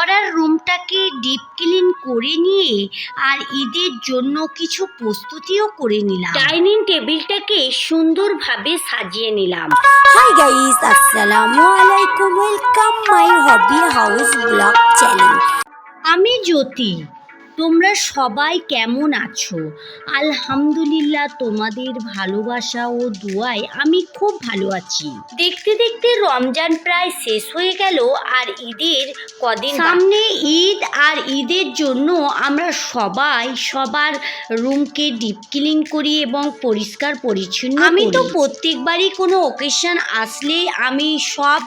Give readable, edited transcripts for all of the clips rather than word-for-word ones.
পড়ার রুমটাকে deep clean করে নিয়ে আর ঈদের জন্য কিছু প্রস্তুতিও করে নিলাম। ডাইনিং টেবিলটাকে সুন্দরভাবে সাজিয়ে নিলাম। Hi guys, Assalamualaikum. Welcome my hobby house vlog channel. আমি জ্যোতি, তোমরা সবাই কেমন আছো? আলহামদুলিল্লাহ, তোমাদের ভালোবাসা ও দোয়ায় আমি খুব ভালো আছি। দেখতে দেখতে রমজান প্রায় শেষ হয়ে গেল আর ঈদের কদিন সামনে। ঈদ আর ঈদের জন্য আমরা সবাই সবার রুমকে ডিপ ক্লিন করি এবং পরিষ্কার পরিচ্ছন্ন। আমি তো প্রত্যেকবারই কোনো অকেশন আসলে আমি সব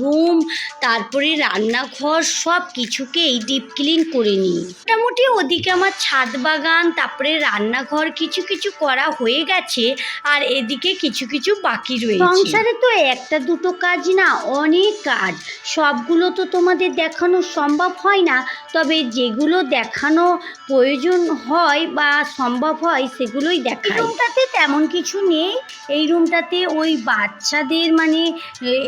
রুম, তারপরে রান্নাঘর সব কিছুকেই ডিপ ক্লিন করে নিই। মোটামুটি ওদিকে আমার ছাদ বাগান, তারপরে রান্নাঘর কিছু কিছু করা হয়ে গেছে আর এদিকে কিছু কিছু বাকি রয়েছে। সংসারে তো একটা দুটো কাজ না, অনেক কাজ। সবগুলো তো তোমাদের দেখানো সম্ভব হয় না, তবে যেগুলো দেখানো প্রয়োজন হয় বা সম্ভব হয় সেগুলোই দেখাই। রুমটাতে তেমন কিছু নেই। এই রুমটাতে ওই বাচ্চাদের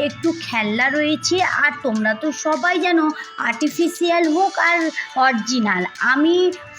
একটু খেলনা রয়েছে। আর তোমরা তো সবাই জানো আর্টিফিশিয়াল হোক আর অরিজিনাল, আমি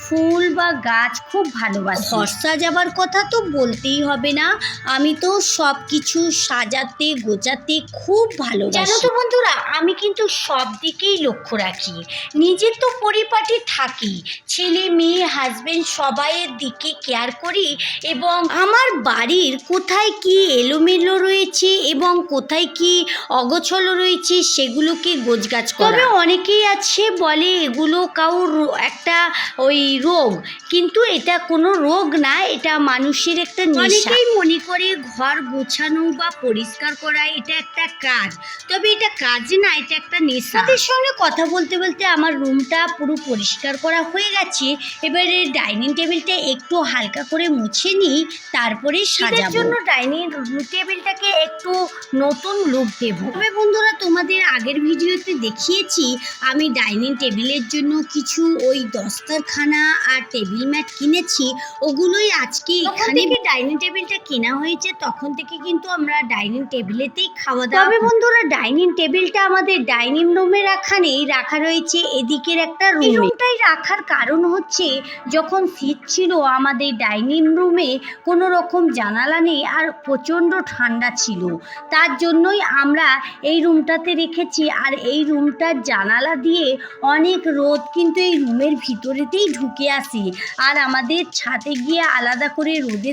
ফুল বা গাছ খুব ভালোবাসি। ঘর সাজাবার কথা তো বলতেই হবে না, আমি তো সব কিছু সাজাতে গোছাতে খুব ভালোবাসি। জানো তো বন্ধুরা, আমি কিন্তু সব দিকেই লক্ষ্য রাখি। নিজের তো পরিপাটি থাকি, ছেলে মেয়ে হাজবেন্ড সবাইয়ের দিকে কেয়ার করি এবং আমার বাড়ির কোথায় কি এলোমেলো রয়েছে এবং কোথায় কি অগোছলো রয়েছে সেগুলোকে গোছগাছ করা। তবে অনেকেই আছে বলে এগুলো কারোর একটা ওই রোগ, কিন্তু এটা কোনো রোগ না, এটা মানুষের একটা নেশা। অনেকেই মনে করে ঘর গোছানো বা পরিষ্কার করা এটা একটা কাজ, তবে এটা কাজ না, এটা একটা নেশা। তাদের সঙ্গে কথা বলতে বলতে আমার রুমটা পুরো পরিষ্কার করা হয়ে গেছে। এবারে ডাইনিং টেবিলটা একটু হালকা করে মুছে নিই, তারপরে সাজাবো। জন্য ডাইনিং টেবিলটাকে একটু নতুন লুক দেবো। তবে বন্ধুরা, তোমাদের আগের ভিডিওতে দেখিয়েছি আমি ডাইনিং টেবিলের জন্য কিছু ওই দস্তরখানা আর টেবিল ম্যাট কিনেছি, ওগুলোই আজকে এখানে। ডাইনিং টেবিলটা কেনা হয়েছে তখন থেকে কিন্তু আমরা ডাইনিং টেবিলেতেই খাওয়া দাওয়া। তবে বন্ধুরা, ডাইনিং টেবিলটা আমাদের ডাইনিং রুমে রাখা নেই, রাখা রয়েছে এদিকের একটা রুমে। রুমটাই রাখার কারণ হচ্ছে যখন শীত ছিল আমাদের ডাইনিং রুমে কোনো রকম জানালা নেই আর প্রচণ্ড ঠান্ডা ছিল, তার জন্যই আমরা এই রুমটাতে রেখেছি। আর এই রুমটার জানালা দিয়ে অনেক রোদ কিন্তু এই রুমের ভিতরেতেই ঢুকে আসে, আর আমাদের ছাদে গিয়ে আলাদা করে রোদে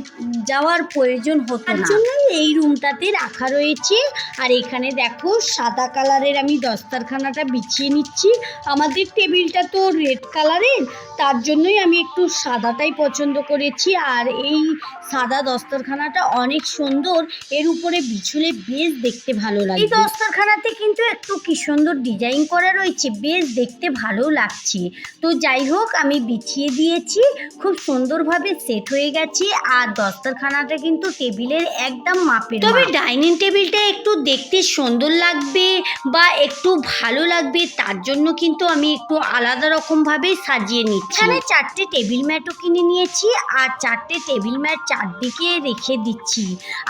যাওয়ার প্রয়োজন হতো না, জন্যই এই রুমটাতে রাখা রয়েছে। আর এখানে দেখো সাদা কালারের আমি দস্তরখানাটা বিছিয়ে নিচ্ছি। আমাদের টেবিলটা তো রেড কালারের, তার জন্যই আমি একটু সাদাটাই পছন্দ করেছি। আর এই সাদা দস্তরখানাটা অনেক সুন্দর, এর উপরে বিছুলে বেশ দেখতে ভালো লাগে। এই দস্তরখানাতে কিন্তু একটু কি সুন্দর ডিজাইন করা রয়েছে, বেশ দেখতে ভালো লাগছে। তো যাই হোক, আমি বিছিয়ে দিয়েছি, খুব সুন্দরভাবে সেট হয়ে গেছে। আর দস্তরখানাটা কিন্তু টেবিলের একদম মাপের। তবে ডাইনিং টেবিলটা একটু দেখতে সুন্দর লাগবে বা একটু ভালো লাগবে, তার জন্য কিন্তু আমি একটু আলাদা রকমভাবে সাজিয়ে নিচ্ছি। এখানে 4টে টেবিল ম্যাটও কিনে নিয়েছি আর 4টে টেবিল ম্যাট চারদিকে রেখে দিচ্ছি।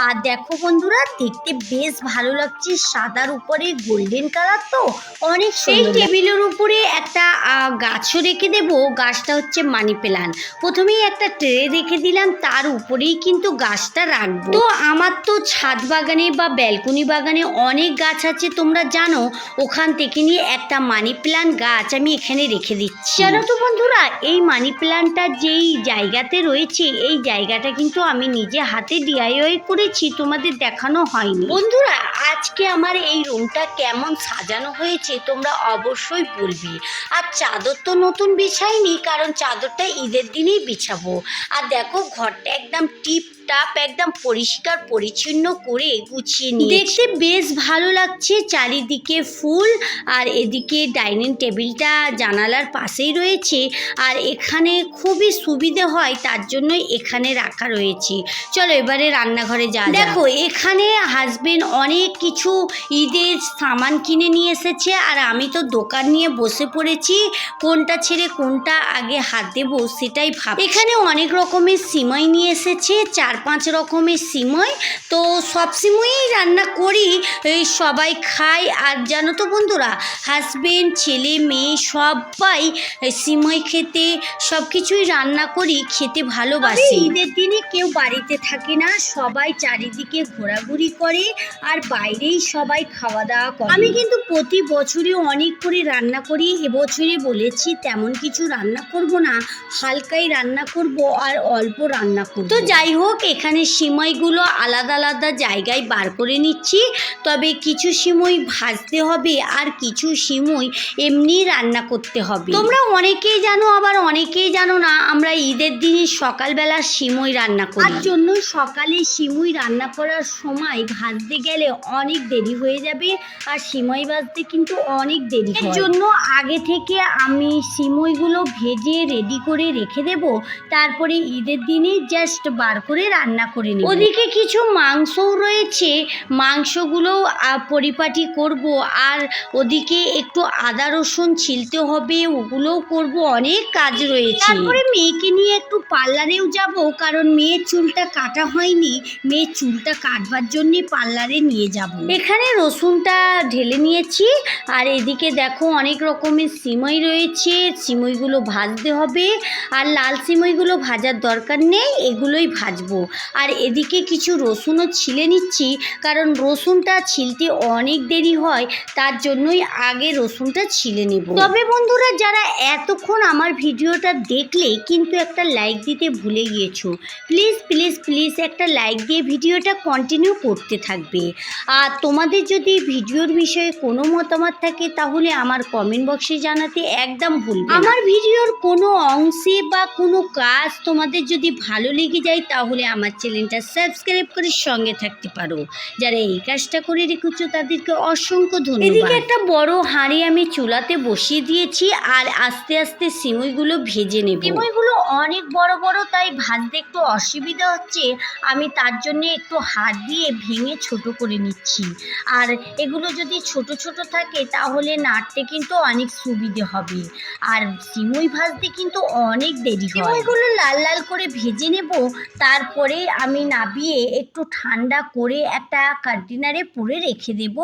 আর দেখো বন্ধুরা, দেখতে বেশ ভালো লাগছে, সাদার উপরে গোল্ডেন কালার, তো অনেক। সেই টেবিলের উপরে একটা গাছও রেখে দেবো। গাছটা হচ্ছে মানি প্ল্যান্ট। প্রথমেই একটা ট্রে রেখে দিলাম, তার উপরেই কিন্তু গাছটা রাখবো। তো আমার তো ছাদ বাগানে বা ব্যালকনি বাগানে অনেক গাছ আছে, তোমরা জানো, ওখান থেকে নিয়ে একটা মানি প্ল্যান্ট গাছ আমি এখানে রেখে দিচ্ছি। জানো তো বন্ধুরা, এই মানি প্ল্যান্টটা যেই জায়গাতে রয়েছে, এই জায়গাটা কিন্তু আমি নিজে হাতে DIY করেছি, তোমাদের দেখানো হয়নি। বন্ধুরা, আজকে আমার এই রুমটা কেমন সাজানো হয়েছে তোমরা অবশ্যই বলবে। আর চাদর তো নতুন বিছাইনি, কারণ চাদরটা ঈদের দিনেই বিছাবো। আর দেখো, ঘরটা একদম টিপ টাপ একদম পরিষ্কার পরিচ্ছন্ন করে গুছিয়ে নিয়ে দেখতে বেশ ভালো লাগছে। চারিদিকে ফুল, আর এদিকে ডাইনিং টেবিলটা জানালার পাশেই রয়েছে, আর এখানে খুবই সুবিধে হয়, তার জন্যই এখানে রাখা রয়েছে। চলো এবারে রান্নাঘরে যা। দেখো, এখানে হাজবেন্ড অনেক কিছু ঈদের সামান কিনে নিয়ে এসেছে, আর আমি তো দোকান নিয়ে বসে পড়েছি, কোনটা ছেড়ে কোনটা কোনটা আগে হাত দেব সেটাই ভাব। এখানে অনেক রকমের সিমই নিয়ে এসেছে, 4-5 রকমের সিমই। তো সব সিমই রান্না করি, এই সবাই খায়। আর জানো তো বন্ধুরা, হাজবেন্ড, ছেলে, মেয়ে সবাই সিমই খেতে, সব কিছুই রান্না করি, খেতে ভালোবাসি। ঈদের দিনে কেউ বাড়িতে থাকে না, সবাই চারিদিকে ঘোরাঘুরি করে আর বাইরেই সবাই খাওয়া দাওয়া করে। আমি কিন্তু প্রতি বছরই অনেক করে রান্না করি। এবছরে বলেছি তেমন কিছু রান্না করব না, হালকাই রান্না করব আর অল্প রান্না করব। তো যাই হোক, এখানে সিমইগুলো আলাদা আলাদা জায়গায় বার করে নিচ্ছি। তবে কিছু সিমই ভাজতে হবে আর কিছু সিমই এমনি রান্না করতে হবে। তোমরা অনেকেই জানো, আবার অনেকেই জানো না, আমরা ঈদের দিনে সকালবেলা সিমই রান্না করি। তার জন্য সকালে সিমই রান্না করার সময় ভাজতে গেলে অনেক দেরি হয়ে যাবে, আর সিমই ভাজতে কিন্তু অনেক দেরি হয়। এর জন্য আগে থেকে আমি সিমইগুলো ভেজে রেডি করে রেখে দেব, তারপরে ঈদের দিনে জাস্ট বার করে রান্না করে নেব। ওদিকে কিছু মাংসও রয়েছে, মাংসগুলোও পরিপাটি করব। আর ওদিকে একটু আদা রসুন ছিলতে হবে, ওগুলোও করব, অনেক কাজ রয়েছে। তারপরে মেয়েকে নিয়ে একটু পার্লারেও যাব, কারণ মেয়ের চুলটা কাটা হয়নি, মেয়ের চুলটা কাটবার জন্যে পার্লারে নিয়ে যাব। এখানে রসুনটা ঢেলে নিয়েছি, আর এদিকে দেখো অনেক রকমের সিমই রয়েছে, সিমইগুলো ভাজতে হবে। আর লাল সিমইগুলো ভাজার দরকার নেই, এগুলোই ভাজবো। আর এদিকে কিছু রসুনও ছিলে নিচ্ছি, কারণ রসুনটা ছিলতে অনেক দেরি হয়, তার জন্যই আগে রসুনটা ছিলে নেব। তবে বন্ধুরা, যারা এতক্ষণ আমার ভিডিওটা দেখলে কিন্তু একটা লাইক দিতে ভুলে গিয়েছো, প্লিজ প্লিজ প্লিজ একটা লাইক দিয়ে ভিডিওটা কন্টিনিউ করতে থাকবে। আর তোমাদের যদি ভিডিওর বিষয়ে কোনো মতামত থাকে তাহলে আমার কমেন্ট বক্সে জানাতে একদম ভুলবে না। আমার ভিডিওর কোনো অংশে বা কোনো কাজ তোমাদের যদি ভালো লেগে যায় তাহলে আমার চ্যানেলটা সাবস্ক্রাইব করে সঙ্গে থাকতে পারো। যারা এই কাজটা করে রেখেছো তাদেরকে অসংখ্য ধন্যবাদ। এদিকে একটা বড় হাঁড়ি আমি চুলাতে বসিয়ে দিয়েছি, আর আস্তে আস্তে সিমইগুলো ভেজে নেব। সিমইগুলো অনেক বড় বড়, তাই ভাজতে একটু অসুবিধা হচ্ছে। আমি তার জন্য একটু হাত দিয়ে ভেঙে ছোট করে নিচ্ছি। আর এগুলো যদি ছোট ছোট থাকে তাহলে নাড়তে কিন্তু অনেক সুবিধে হবে। আর সিমই ভাজতে কিন্তু অনেক দেরি হয়। সিমইগুলো লাল লাল করে ভেজে নেব, তারপরে আমি নাবিয়ে একটু ঠান্ডা করে একটা কন্টেনারে পুরে রেখে দেব।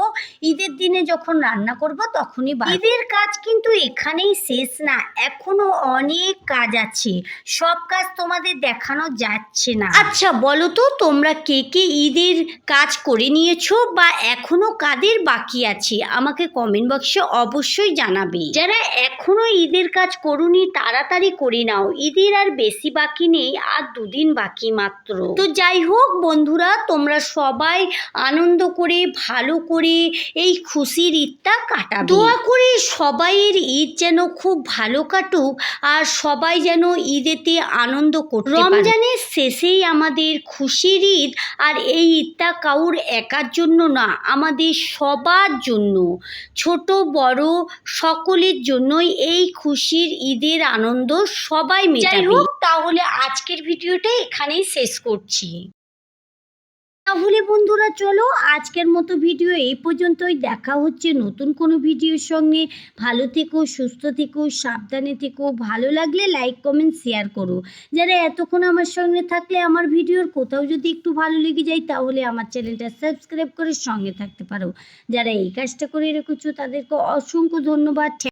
ঈদের দিনে যখন রান্না করব তখনই। ঈদের কাজ কিন্তু এখানেই শেষ না, এখনো অনেক কাজ আছে, সব কাজ তোমাদের দেখানো যাচ্ছে না। আচ্ছা বলো তো, তোমরা কে কে ঈদের কাজ করে নিয়েছো বা এখনো কাদের বাকি আছে আমাকে কমেন্ট বক্সে অবশ্যই জানাবে। যারা এখনো ঈদের কাজ করুনি তাড়াতাড়ি করে নাও, ঈদের আর বেশি বাকি নেই, আর 2 দিন বাকি মাত্র। তো যাই হোক বন্ধুরা, তোমরা সবাই আনন্দ করে ভালো করে এই খুশির ঈদটা কাটাবে। দোয়া করি সবাইয়ের ঈদ যেন খুব ভালো কাটুক, আর সবাই যেন ঈদেতে আনন্দ করতে পারে। রমজানের শেষেই আমাদের খুশির ঈদ, আর এই ঈদটা কাউর একার জন্য না, আমাদের সবার জন্য, ছোট বড় সকলের জন্যই এই খুশির ঈদের আনন্দ সবাই মেটাবে। যাই হোক, তাহলে আজকের ভিডিওটা এখানেই শেষ করছি। তাহলে বন্ধুরা চলো, আজকের মতো ভিডিও এই পর্যন্তই। দেখা হচ্ছে নতুন কোনো ভিডিওর সঙ্গে। ভালো থেকো, সুস্থ থেকো, সাবধানে থেকো। ভালো লাগলে লাইক কমেন্ট শেয়ার করো। যারা এতক্ষণ আমার সঙ্গে থাকলে, আমার ভিডিওর কোথাও যদি একটু ভালো লেগে যায় তাহলে আমার চ্যানেলটা সাবস্ক্রাইব করে সঙ্গে থাকতে পারো। যারা এই কাজটা করে রেখেছো তাদেরকে অসংখ্য ধন্যবাদ।